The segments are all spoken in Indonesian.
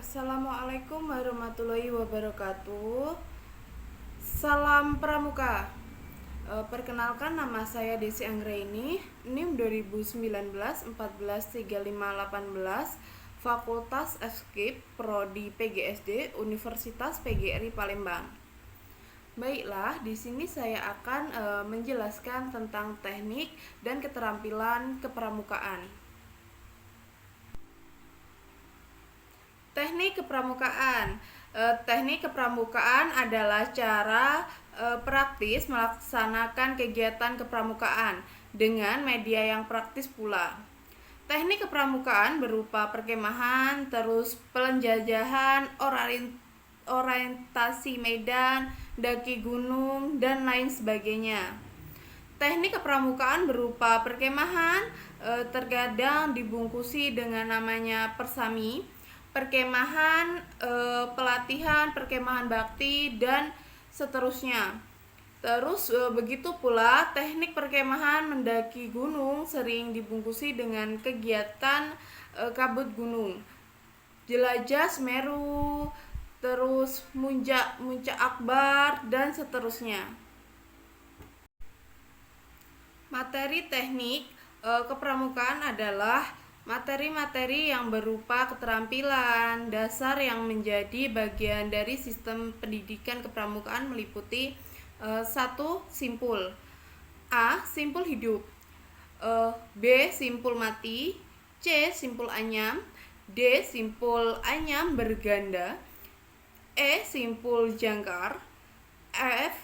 Assalamualaikum warahmatullahi wabarakatuh. Salam Pramuka. Perkenalkan, nama saya Desi Anggraini, NIM 2019 14 35 18, Fakultas Eskip, Prodi PGSD, Universitas PGRI Palembang. Baiklah, di sini saya akan menjelaskan tentang teknik dan keterampilan kepramukaan. Teknik kepramukaan. Teknik kepramukaan adalah cara praktis melaksanakan kegiatan kepramukaan dengan media yang praktis pula. Teknik kepramukaan berupa perkemahan, terus penjelajahan, orientasi medan, daki gunung, dan lain sebagainya. Teknik kepramukaan berupa perkemahan terkadang dibungkusi dengan namanya persami, perkemahan pelatihan, perkemahan bakti, dan seterusnya. Terus begitu pula teknik perkemahan mendaki gunung sering dibungkusi dengan kegiatan kabut gunung, jelajah Semeru, terus muncak akbar, dan seterusnya. Materi teknik kepramukaan adalah materi-materi yang berupa keterampilan dasar yang menjadi bagian dari sistem pendidikan kepramukaan meliputi 1. Simpul. A. Simpul hidup. B. Simpul mati. C. Simpul anyam. D. Simpul anyam berganda. E. Simpul jangkar. F.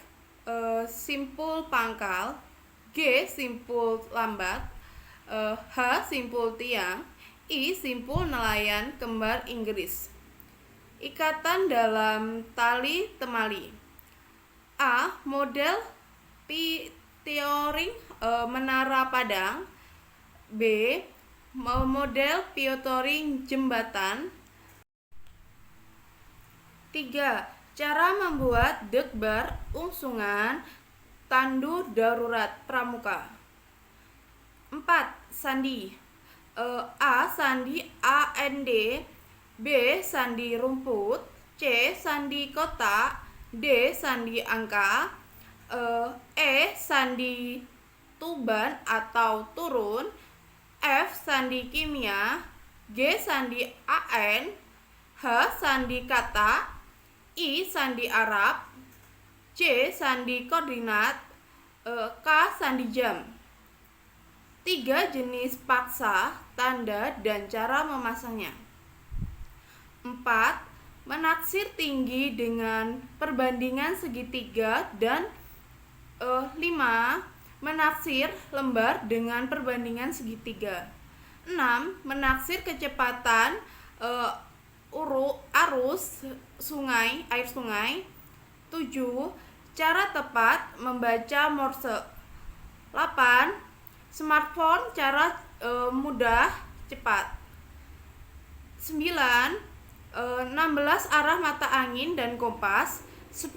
Simpul pangkal. G. Simpul lambat. H. Simpul tiang. I. Simpul nelayan kembar Inggris. Ikatan dalam tali temali. A. Model piotoring menara Padang. B. Model piotoring jembatan. 3. Cara membuat dekbar ungsungan tandu darurat pramuka. 4. Sandi. A. Sandi AND. B. Sandi rumput. C. Sandi kotak. D. Sandi angka. E. Sandi tuban atau turun. F. Sandi kimia. G. Sandi AN. H. Sandi kata. I. Sandi Arab. C. Sandi koordinat. K. Sandi jam. 3. Jenis paksa, tanda, dan cara memasangnya. 4. Menaksir tinggi dengan perbandingan segitiga. Dan 5. Menaksir lembar dengan perbandingan segitiga. 6. Menaksir kecepatan arus air sungai. 7. Cara tepat membaca Morse. 8. Smartphone, cara mudah, cepat. 9. 16 arah mata angin dan kompas. 10.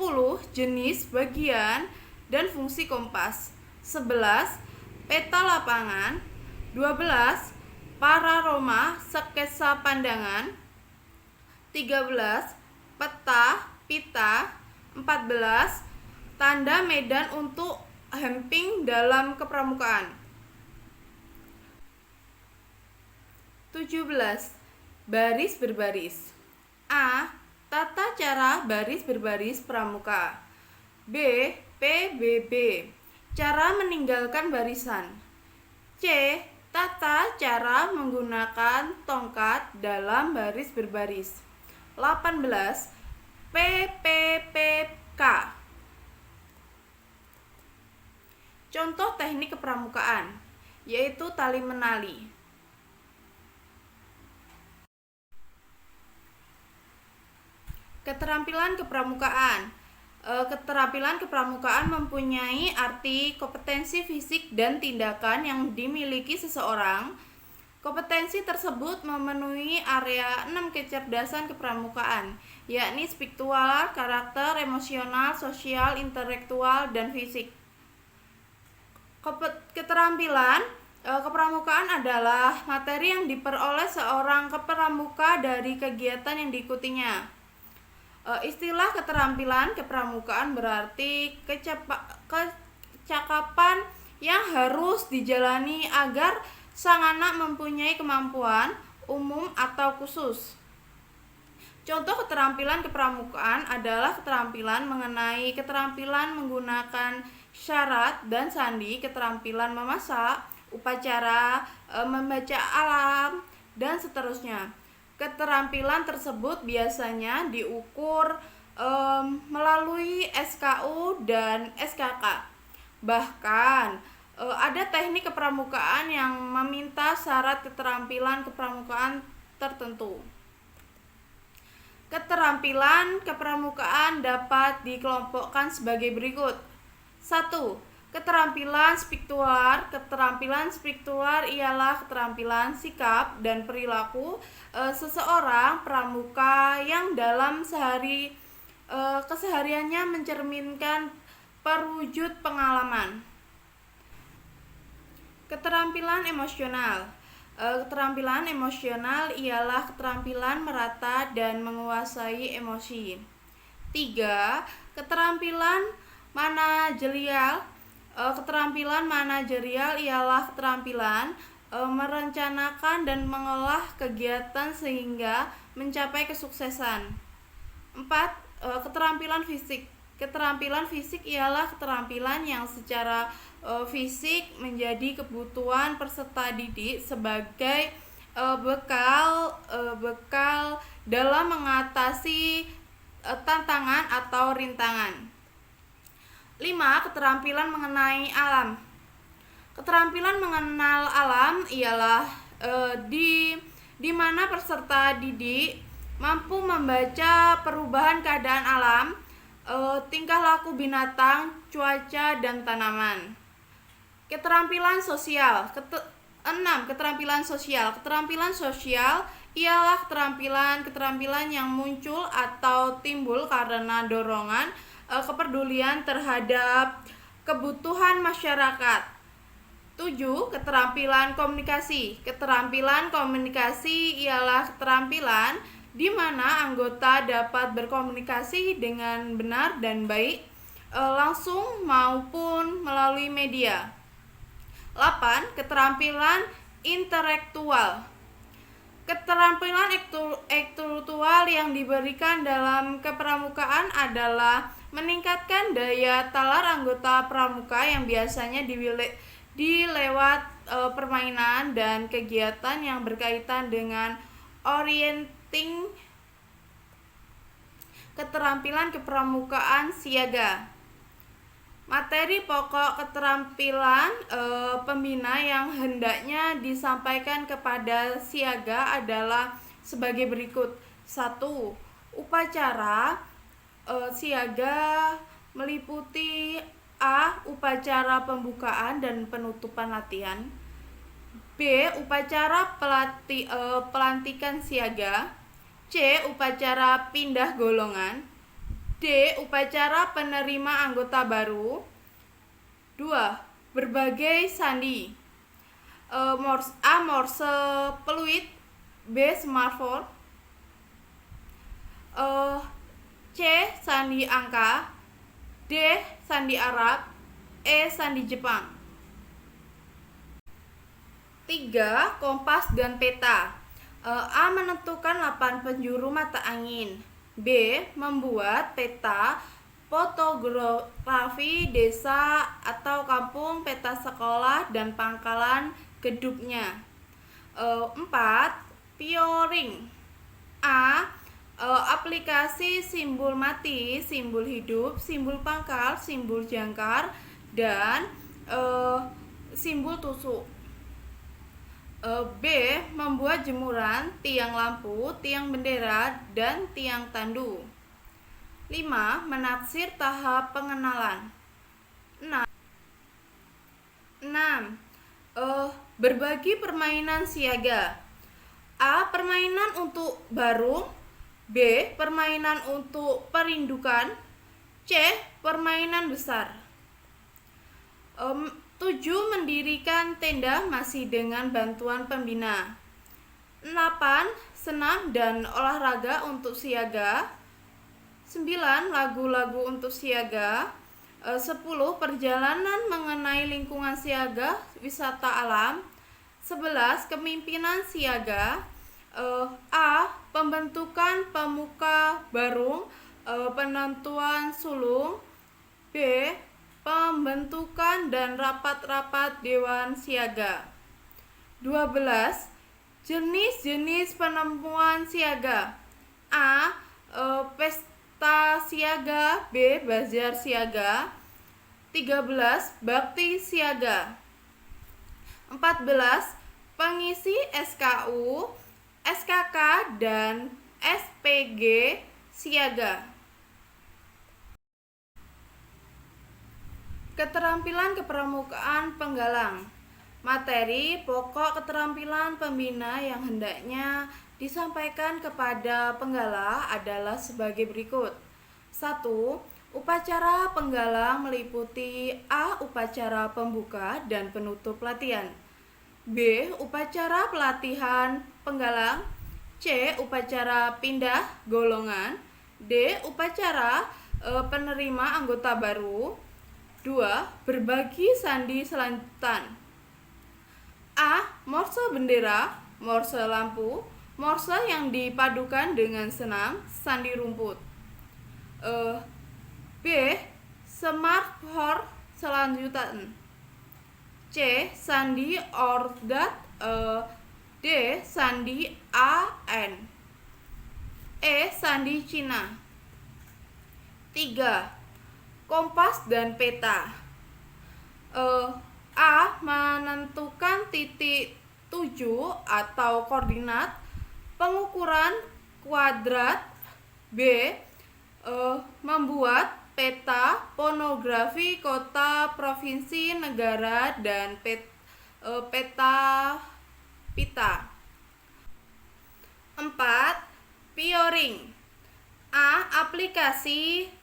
Jenis, bagian, dan fungsi kompas. 11. Peta lapangan. 12. Panorama sketsa pandangan. 13. Pita. 14. Tanda medan untuk camping dalam kepramukaan. 17. Baris berbaris. A. Tata cara baris berbaris pramuka. B. PBB. Cara meninggalkan barisan. C. Tata cara menggunakan tongkat dalam baris berbaris. 18. PPPK. Contoh teknik kepramukaan, yaitu tali menali. Keterampilan kepramukaan. Keterampilan kepramukaan mempunyai arti kompetensi fisik dan tindakan yang dimiliki seseorang. Kompetensi tersebut memenuhi area 6 kecerdasan kepramukaan, yakni spiritual, karakter, emosional, sosial, intelektual, dan fisik. Keterampilan Kepramukaan adalah materi yang diperoleh seorang kepramuka dari kegiatan yang diikutinya. Istilah keterampilan kepramukaan berarti kecakapan yang harus dijalani agar sang anak mempunyai kemampuan umum atau khusus. Contoh keterampilan kepramukaan adalah keterampilan mengenai keterampilan menggunakan syarat dan sandi, keterampilan memasak, upacara, membaca alam, dan seterusnya. Keterampilan tersebut biasanya diukur melalui SKU dan SKK. Bahkan ada teknik kepramukaan yang meminta syarat keterampilan kepramukaan tertentu. Keterampilan kepramukaan dapat dikelompokkan sebagai berikut. 1. Keterampilan spiritual. Keterampilan spiritual ialah keterampilan sikap dan perilaku seseorang pramuka yang dalam kesehariannya mencerminkan perwujud pengalaman. Keterampilan emosional. Keterampilan emosional ialah keterampilan merata dan menguasai emosi. 3. Keterampilan manajerial. Keterampilan manajerial ialah keterampilan merencanakan dan mengolah kegiatan sehingga mencapai kesuksesan. 4. Keterampilan fisik. Keterampilan fisik ialah keterampilan yang secara fisik menjadi kebutuhan peserta didik sebagai bekal dalam mengatasi tantangan atau rintangan. 5. Keterampilan mengenai alam. Keterampilan mengenal alam ialah di mana peserta didik mampu membaca perubahan keadaan alam, tingkah laku binatang, cuaca, dan tanaman. Keterampilan sosial. 6. Keterampilan sosial. Keterampilan sosial ialah keterampilan yang muncul atau timbul karena dorongan kepedulian terhadap kebutuhan masyarakat. 7. Keterampilan komunikasi. Keterampilan komunikasi ialah keterampilan di mana anggota dapat berkomunikasi dengan benar dan baik, langsung maupun melalui media. 8. Keterampilan intelektual. Keterampilan intelektual yang diberikan dalam kepramukaan adalah meningkatkan daya talar anggota pramuka yang biasanya dilewat permainan dan kegiatan yang berkaitan dengan orienting. Keterampilan kepramukaan siaga. Materi pokok keterampilan pembina yang hendaknya disampaikan kepada siaga adalah sebagai berikut. 1. Upacara siaga meliputi A. Upacara pembukaan dan penutupan latihan. B. Upacara pelantikan siaga. C. Upacara pindah golongan. D. Upacara penerima anggota baru. 2. Berbagai sandi. A. Morse peluit. B. semafor. C. Sandi angka. D. Sandi Arab. E. Sandi Jepang. 3. Kompas dan peta. A. Menentukan 8 penjuru mata angin. B. Membuat peta fotografi desa atau kampung, peta sekolah, dan pangkalan gedungnya. 4. Pioring. A. Aplikasi simbol mati, simbol hidup, simbol pangkal, simbol jangkar, dan simbol tusuk. B. Membuat jemuran, tiang lampu, tiang bendera, dan tiang tandu. 5. Menaksir tahap pengenalan. 6. Berbagi permainan siaga. A. Permainan untuk barung. B. Permainan untuk perindukan. C. Permainan besar. 7. Mendirikan tenda masih dengan bantuan pembina. 8. Senam dan olahraga untuk siaga. 9. Lagu-lagu untuk siaga. 10. Perjalanan mengenai lingkungan siaga wisata alam. 11. Kepemimpinan siaga. A. Pembentukan pemuka barung, penentuan sulung. B. Pembentukan dan rapat-rapat dewan siaga. 12. Jenis-jenis penemuan siaga. A. Pesta siaga. B. Bazar siaga. 13. Bakti siaga. 14. Pengisi SKU, SKK, dan SPG siaga. Keterampilan kepramukaan penggalang. Materi pokok keterampilan pembina yang hendaknya disampaikan kepada penggala adalah sebagai berikut. 1. Upacara penggalang meliputi A. Upacara pembuka dan penutup latihan. B. Upacara pelatihan penggalang. C. Upacara pindah golongan. D. Upacara penerima anggota baru. 2. Berbagi sandi selanjutan. A. Morse bendera, morse lampu, morse yang dipadukan dengan senam, sandi rumput. B. Semaphore selanjutan. C. Sandi ordat. D. Sandi AN. E. Sandi Cina. 3. Kompas dan peta. A. Menentukan titik tuju atau koordinat pengukuran kuadrat. B. Membuat peta topografi kota, provinsi, negara, dan peta pita. 4. Pioring. A. Aplikasi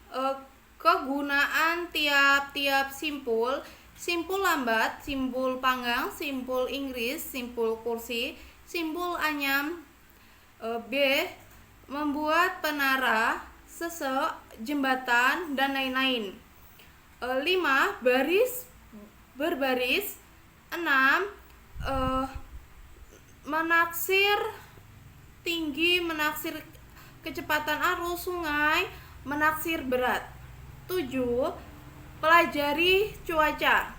kegunaan tiap-tiap simpul, simpul lambat, simpul panggang, simpul Inggris, simpul kursi, simpul anyam. B. Membuat penara, sesek, jembatan, dan lain-lain. 5. Baris berbaris. 6. Menaksir tinggi, menaksir kecepatan arus sungai, menaksir berat. 7. Pelajari cuaca.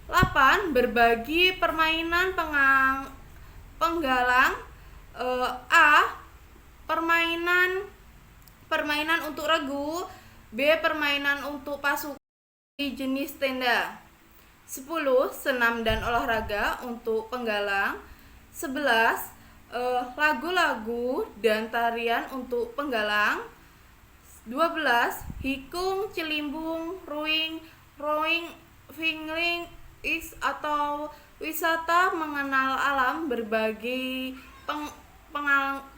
8. Berbagi permainan penggalang. A. Permainan untuk regu. B. Permainan untuk pasukan jenis tenda. 10. Senam dan olahraga untuk penggalang. 11. Lagu-lagu dan tarian untuk penggalang. 12. Hikung, celimbung, rowing, fingering, atau wisata mengenal alam berbagi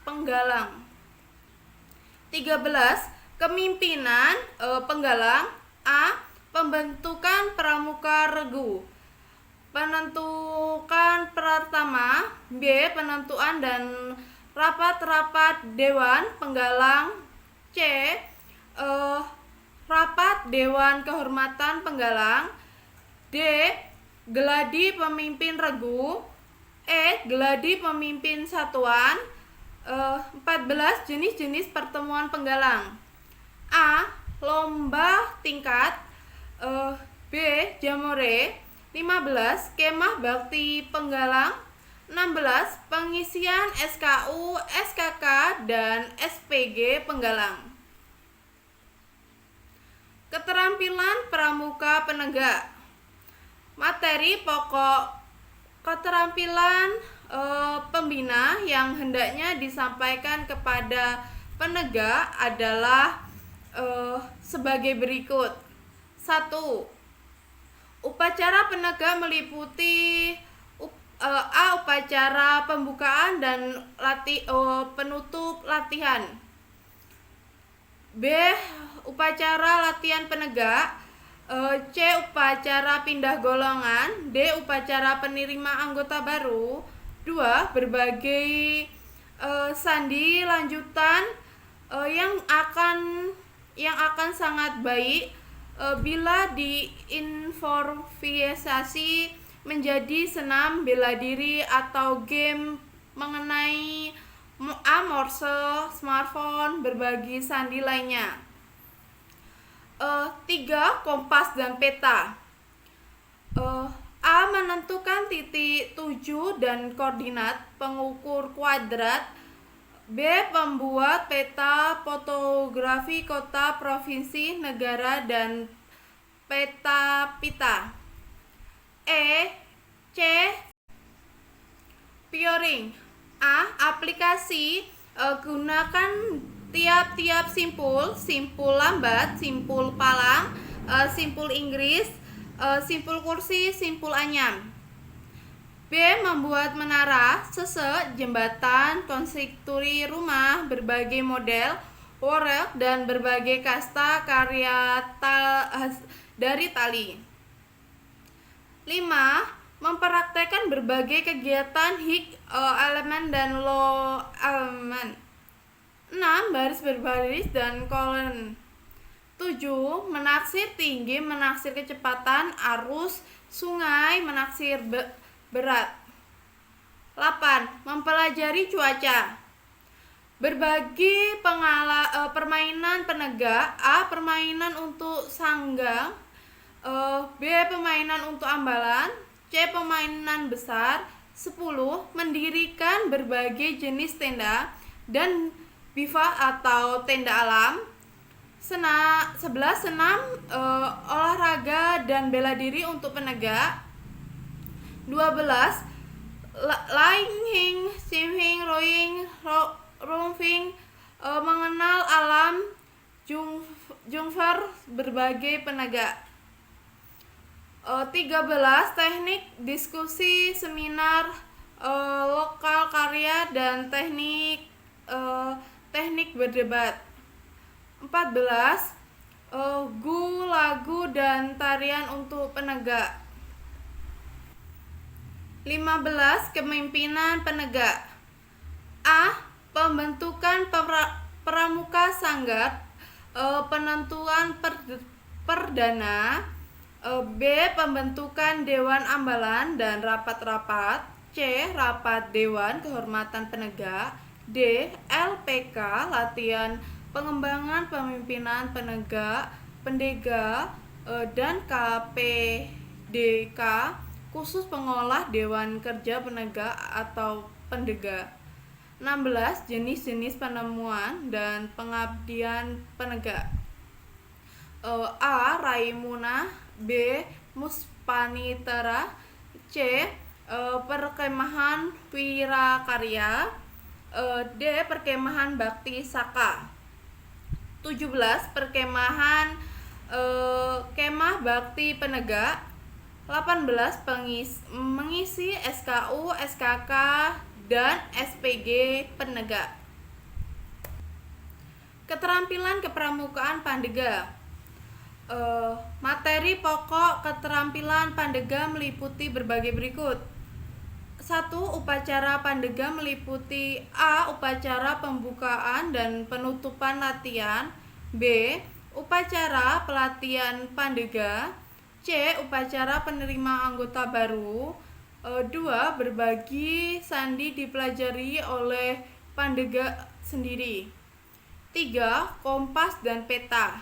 penggalang. 13. Kepemimpinan penggalang. A. Pembentukan pramuka regu. Penentukan pertama. B. Penentuan dan rapat-rapat dewan penggalang. C. Rapat dewan kehormatan penggalang. D. Geladi pemimpin regu. E. Geladi pemimpin satuan. 14. Jenis-jenis pertemuan penggalang. A. Lomba tingkat. B. Jamore. 15. Kemah bakti penggalang. 16. Pengisian SKU, SKK, dan SPG penggalang. Keterampilan pramuka penegak. Materi pokok keterampilan pembina yang hendaknya disampaikan kepada penegak adalah sebagai berikut. 1. Upacara penegak meliputi A. Upacara pembukaan dan penutup latihan. B. Upacara latihan penegak. C. Upacara pindah golongan. D. Upacara penerima anggota baru. 2. Berbagai sandi lanjutan yang akan sangat baik bila diimprovisasi menjadi senam bela diri atau game mengenai Morse, smartphone, berbagi sandi lainnya. 3. Kompas dan peta. A. Menentukan titik tuju dan koordinat pengukur kuadrat. B. Membuat peta topografi kota, provinsi, negara, dan peta pita. C. Pioring. A. Aplikasi. Gunakan tiap-tiap simpul lambat, simpul palang, simpul Inggris, simpul kursi, simpul anyam. B. Membuat menara, sese, jembatan, konstruksi rumah, berbagai model, worek, dan berbagai kasta karya dari tali. 5. Mempraktekkan berbagai kegiatan hik, elemen, dan low elemen. 6. Baris berbaris dan kolon. 7. Menaksir tinggi, menaksir kecepatan arus sungai, menaksir berat. 8. Mempelajari cuaca. Berbagi permainan penegak. A. Permainan untuk sanggang. B. Permainan untuk ambalan. C. Permainan besar. 10. Mendirikan berbagai jenis tenda dan bivak atau tenda alam. 11. Senam, olahraga dan bela diri untuk penegak. 12. Lying, swimming, rowing, roving, mengenal alam, jungfer, berbagai penegak. 13. Teknik diskusi, seminar, lokal karya, dan teknik berdebat. 14. Lagu dan tarian untuk penegak. 15. Kepemimpinan penegak. A. Pembentukan pramuka sanggat, penentuan perdana. B. Pembentukan dewan ambalan dan rapat-rapat. C. Rapat dewan kehormatan penegak. D. LPK, latihan pengembangan pemimpinan penegak, pendega, dan KPDK, khusus pengolah dewan kerja penegak atau pendega. 16. Jenis-jenis penemuan dan pengabdian penegak. A. Raimunah. B. Muspanitera. C. Perkemahan Wirakarya. D. Perkemahan Bakti Saka. 17. Perkemahan Kemah Bakti Penegak. 18. Mengisi SKU, SKK, dan SPG penegak. Keterampilan kepramukaan pandega. Materi pokok keterampilan pandega meliputi berbagai berikut. 1. Upacara pandega meliputi A. Upacara pembukaan dan penutupan latihan. B. Upacara pelatihan pandega. C. Upacara penerima anggota baru. 2. Berbagi sandi dipelajari oleh pandega sendiri. 3. Kompas dan peta.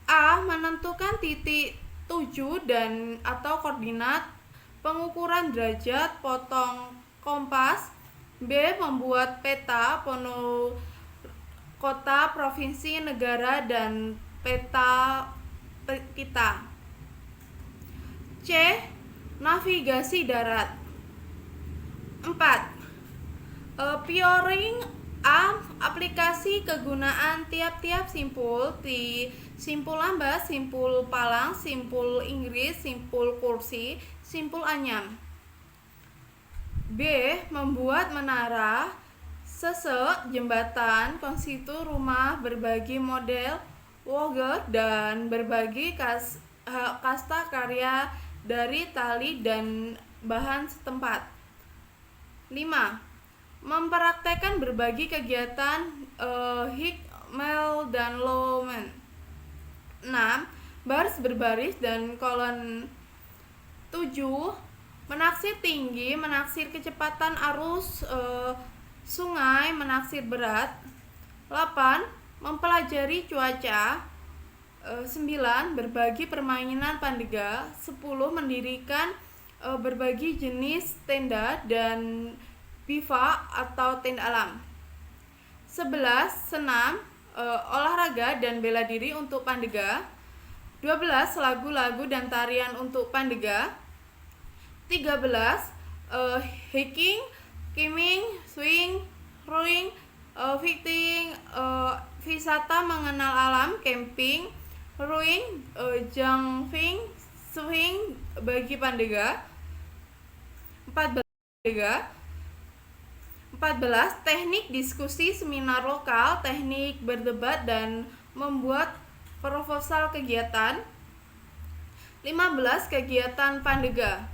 A. Menentukan titik tuju dan atau koordinat, pengukuran derajat, potong kompas. B. Membuat peta kota, provinsi, negara, dan peta pita. C. Navigasi darat. 4. Pioring. A. Aplikasi kegunaan tiap-tiap simpul di simpul lambat, simpul palang, simpul Inggris, simpul kursi, simpul anyam. B. Membuat menara, sese, jembatan, konstruksi rumah, berbagi model, woge, dan berbagi kasta karya dari tali dan bahan setempat. 5. Mempraktekkan berbagi kegiatan Hikmel dan Lowen. 6. Baris berbaris dan kolon. 7. Menaksir tinggi, menaksir kecepatan arus sungai, menaksir berat. 8. Mempelajari cuaca. 9. Berbagi permainan pandega. 10. Mendirikan berbagi jenis tenda dan bivak atau tenda alam. 11. Senam, olahraga dan bela diri untuk pandega. 12. Lagu-lagu dan tarian untuk pandega. 13. Hiking, skimming, swing, rowing, fishing, wisata mengenal alam, camping, rowing, jumping, swing bagi pandega. 14. Teknik diskusi seminar lokal, teknik berdebat dan membuat proposal kegiatan. 15. Kegiatan pandega.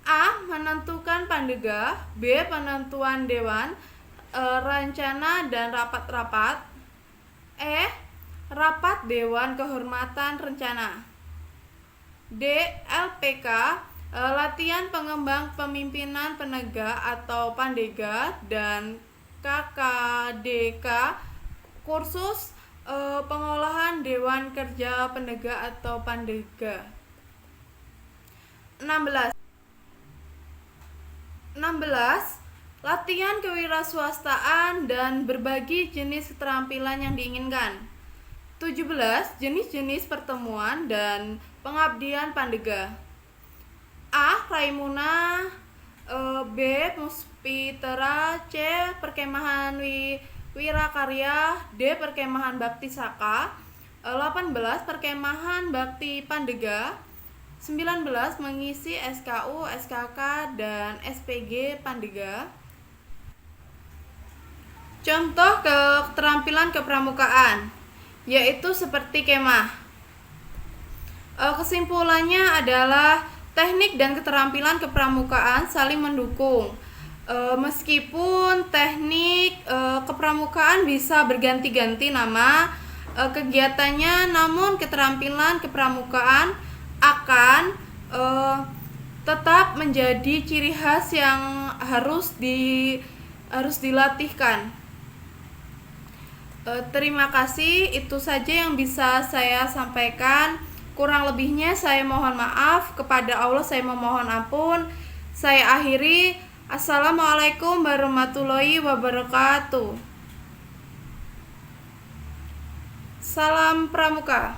A. Menentukan pandega. B. Penentuan dewan, rencana dan rapat-rapat. E. Rapat dewan kehormatan rencana. D. LPK, latihan pengembang pemimpinan penegak atau pandega. Dan KKDK, kursus pengolahan dewan kerja penegak atau pandega. 16. Latihan kewirausahaan dan berbagi jenis keterampilan yang diinginkan. 17. Jenis-jenis pertemuan dan pengabdian pandega. A. Raimuna, B. Muspitera, C. Perkemahan Wirakarya, D. Perkemahan Bakti Saka. 18. Perkemahan Bakti Pandega. 19. Mengisi SKU, SKK, dan SPG Pandega. Contoh keterampilan kepramukaan, yaitu seperti kemah. Kesimpulannya adalah teknik dan keterampilan kepramukaan saling mendukung. Meskipun teknik kepramukaan bisa berganti-ganti nama kegiatannya, namun keterampilan kepramukaan akan tetap menjadi ciri khas yang harus dilatihkan. Terima kasih, itu saja yang bisa saya sampaikan. Kurang lebihnya saya mohon maaf, kepada Allah saya memohon ampun. Saya akhiri. Assalamualaikum warahmatullahi wabarakatuh. Salam Pramuka.